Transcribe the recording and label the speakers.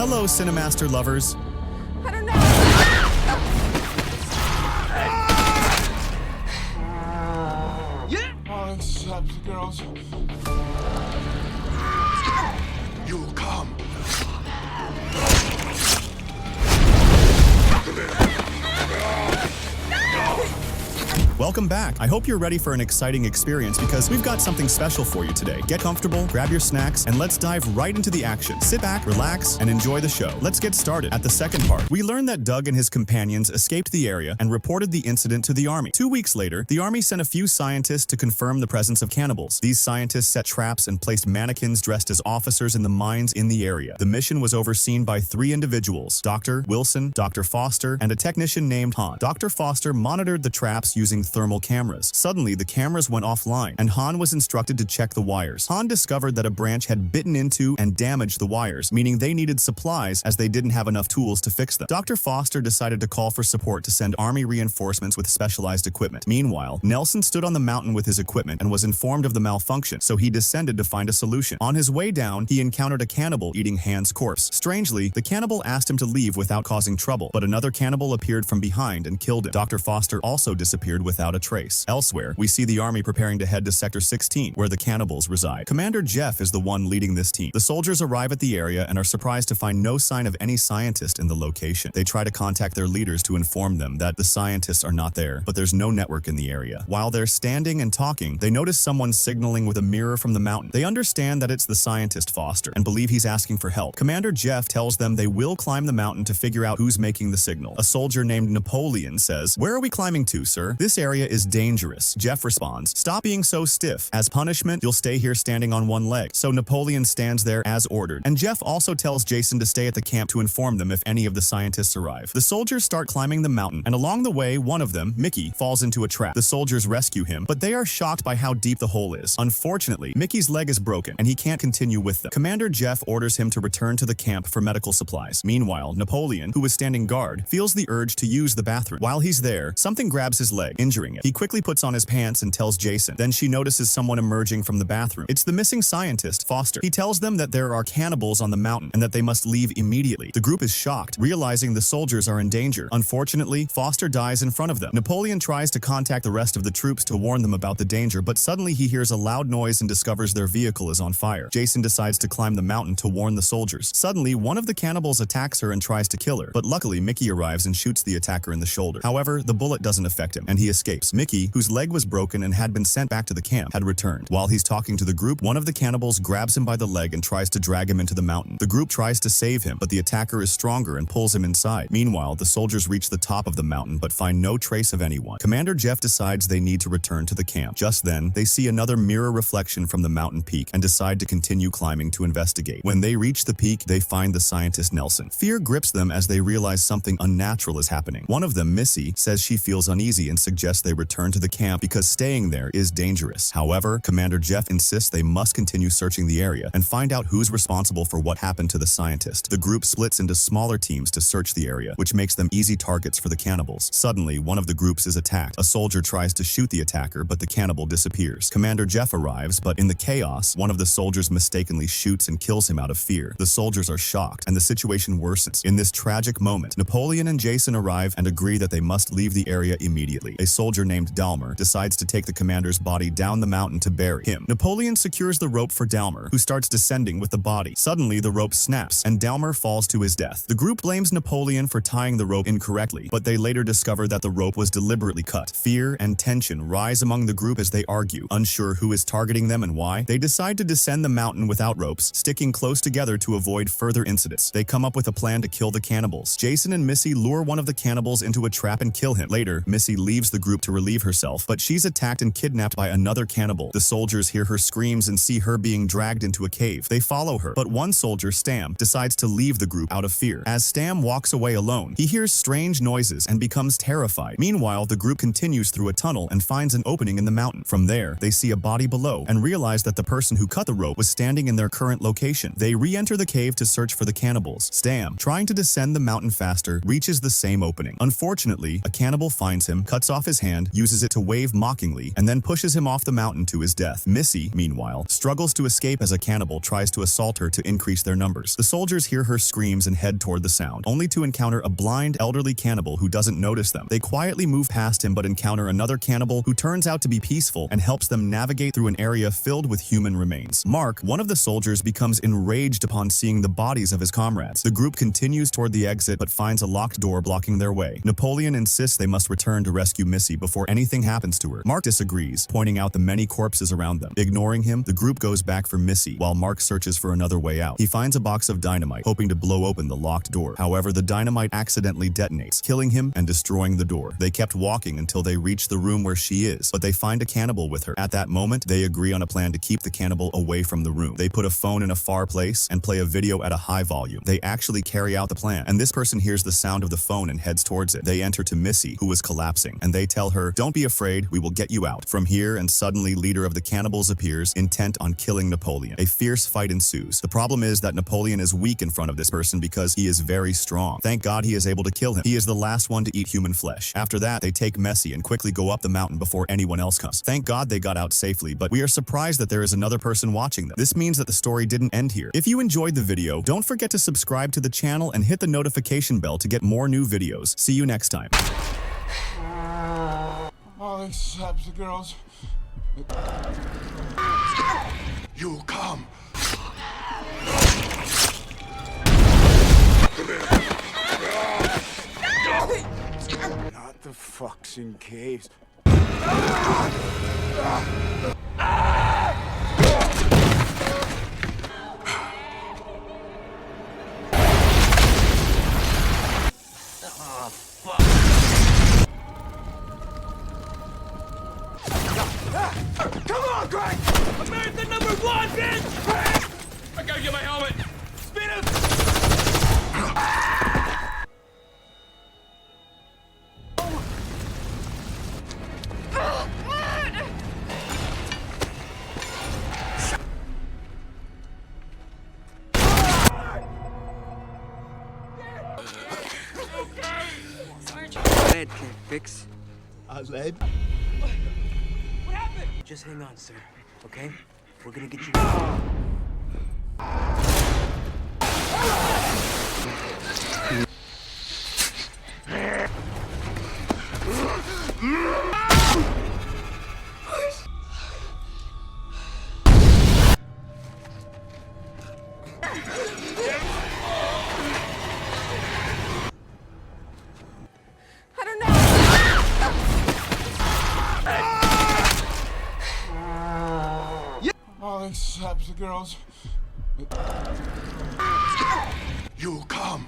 Speaker 1: Hello, Cinemaster lovers.
Speaker 2: I don't know.
Speaker 3: Yeah. Oh, this up, girls. You'll come.
Speaker 1: Welcome back. I hope you're ready for an exciting experience because we've got something special for you today. Get comfortable, grab your snacks, and let's dive right into the action. Sit back, relax, and enjoy the show. Let's get started. At the second part, we learned that Doug and his companions escaped the area and reported the incident to the army. 2 weeks later, the army sent a few scientists to confirm the presence of cannibals. These scientists set traps and placed mannequins dressed as officers in the mines in the area. The mission was overseen by 3 individuals, Dr. Wilson, Dr. Foster, and a technician named Han. Dr. Foster monitored the traps using thermal cameras. Suddenly, the cameras went offline, and Han was instructed to check the wires. Han discovered that a branch had bitten into and damaged the wires, meaning they needed supplies as they didn't have enough tools to fix them. Dr. Foster decided to call for support to send army reinforcements with specialized equipment. Meanwhile, Nelson stood on the mountain with his equipment and was informed of the malfunction, so he descended to find a solution. On his way down, he encountered a cannibal eating Han's corpse. Strangely, the cannibal asked him to leave without causing trouble, but another cannibal appeared from behind and killed him. Dr. Foster also disappeared without a trace. Elsewhere, we see the army preparing to head to Sector 16, where the cannibals reside. Commander Jeff is the one leading this team. The soldiers arrive at the area and are surprised to find no sign of any scientist in the location. They try to contact their leaders to inform them that the scientists are not there, but there's no network in the area. While they're standing and talking, they notice someone signaling with a mirror from the mountain. They understand that it's the scientist Foster and believe he's asking for help. Commander Jeff tells them they will climb the mountain to figure out who's making the signal. A soldier named Napoleon says, "Where are we climbing to, sir? This area is dangerous." Jeff responds, "Stop being so stiff. As punishment, you'll stay here standing on one leg." So Napoleon stands there as ordered. And Jeff also tells Jason to stay at the camp to inform them if any of the scientists arrive. The soldiers start climbing the mountain, and along the way, one of them, Mickey, falls into a trap. The soldiers rescue him, but they are shocked by how deep the hole is. Unfortunately, Mickey's leg is broken, and he can't continue with them. Commander Jeff orders him to return to the camp for medical supplies. Meanwhile, Napoleon, who was standing guard, feels the urge to use the bathroom. While he's there, something grabs his leg, injuring it. He quickly puts on his pants and tells Jason. Then she notices someone emerging from the bathroom. It's the missing scientist, Foster. He tells them that there are cannibals on the mountain and that they must leave immediately. The group is shocked, realizing the soldiers are in danger. Unfortunately, Foster dies in front of them. Napoleon tries to contact the rest of the troops to warn them about the danger, but suddenly he hears a loud noise and discovers their vehicle is on fire. Jason decides to climb the mountain to warn the soldiers. Suddenly, one of the cannibals attacks her and tries to kill her, but luckily Mickey arrives and shoots the attacker in the shoulder. However, the bullet doesn't affect him, and he escapes. Mickey, whose leg was broken and had been sent back to the camp, had returned. While he's talking to the group, one of the cannibals grabs him by the leg and tries to drag him into the mountain. The group tries to save him, but the attacker is stronger and pulls him inside. Meanwhile, the soldiers reach the top of the mountain but find no trace of anyone. Commander Jeff decides they need to return to the camp. Just then, they see another mirror reflection from the mountain peak and decide to continue climbing to investigate. When they reach the peak, they find the scientist Nelson. Fear grips them as they realize something unnatural is happening. One of them, Missy, says she feels uneasy and suggests they return to the camp because staying there is dangerous. However, Commander Jeff insists they must continue searching the area and find out who's responsible for what happened to the scientist. The group splits into smaller teams to search the area, which makes them easy targets for the cannibals. Suddenly, one of the groups is attacked. A soldier tries to shoot the attacker, but the cannibal disappears. Commander Jeff arrives, but in the chaos, one of the soldiers mistakenly shoots and kills him out of fear. The soldiers are shocked, and the situation worsens. In this tragic moment, Napoleon and Jason arrive and agree that they must leave the area immediately. A soldier named Dalmer decides to take the commander's body down the mountain to bury him. Napoleon secures the rope for Dalmer, who starts descending with the body. Suddenly, the rope snaps, and Dalmer falls to his death. The group blames Napoleon for tying the rope incorrectly, but they later discover that the rope was deliberately cut. Fear and tension rise among the group as they argue. Unsure who is targeting them and why, they decide to descend the mountain without ropes, sticking close together to avoid further incidents. They come up with a plan to kill the cannibals. Jason and Missy lure one of the cannibals into a trap and kill him. Later, Missy leaves the group to relieve herself, but she's attacked and kidnapped by another cannibal. The soldiers hear her screams and see her being dragged into a cave. They follow her, but one soldier, Stam, decides to leave the group out of fear. As Stam walks away alone, he hears strange noises and becomes terrified. Meanwhile, the group continues through a tunnel and finds an opening in the mountain. From there, they see a body below and realize that the person who cut the rope was standing in their current location. They re-enter the cave to search for the cannibals. Stam, trying to descend the mountain faster, reaches the same opening. Unfortunately, a cannibal finds him, cuts off his hand, hand, uses it to wave mockingly, and then pushes him off the mountain to his death. Missy, meanwhile, struggles to escape as a cannibal tries to assault her to increase their numbers. The soldiers hear her screams and head toward the sound, only to encounter a blind, elderly cannibal who doesn't notice them. They quietly move past him but encounter another cannibal who turns out to be peaceful and helps them navigate through an area filled with human remains. Mark, one of the soldiers, becomes enraged upon seeing the bodies of his comrades. The group continues toward the exit but finds a locked door blocking their way. Napoleon insists they must return to rescue Missy before anything happens to her. Mark disagrees, pointing out the many corpses around them. Ignoring him, the group goes back for Missy while Mark searches for another way out. He finds a box of dynamite, hoping to blow open the locked door. However, the dynamite accidentally detonates, killing him and destroying the door. They kept walking until they reach the room where she is, but they find a cannibal with her. At that moment, they agree on a plan to keep the cannibal away from the room. They put a phone in a far place and play a video at a high volume. They actually carry out the plan, and this person hears the sound of the phone and heads towards it. They enter to Missy, who is collapsing, and they tell her, "Don't be afraid, we will get you out." From here, and suddenly, leader of the cannibals appears, intent on killing Napoleon. A fierce fight ensues. The problem is that Napoleon is weak in front of this person because he is very strong. Thank God he is able to kill him. He is the last one to eat human flesh. After that, they take Missy and quickly go up the mountain before anyone else comes. Thank God they got out safely, but we are surprised that there is another person watching them. This means that the story didn't end here. If you enjoyed the video, don't forget to subscribe to the channel and hit the notification bell to get more new videos. See you next time.
Speaker 3: All except the girls. You come. Not the fucks in caves. Come on, Greg!
Speaker 2: American #1, bitch! I gotta get my helmet! Speed up!
Speaker 4: Lead can't fix.
Speaker 3: Lead?
Speaker 2: What happened?
Speaker 4: Just hang on, sir. Okay? We're gonna get you.
Speaker 3: All except the girls. You come.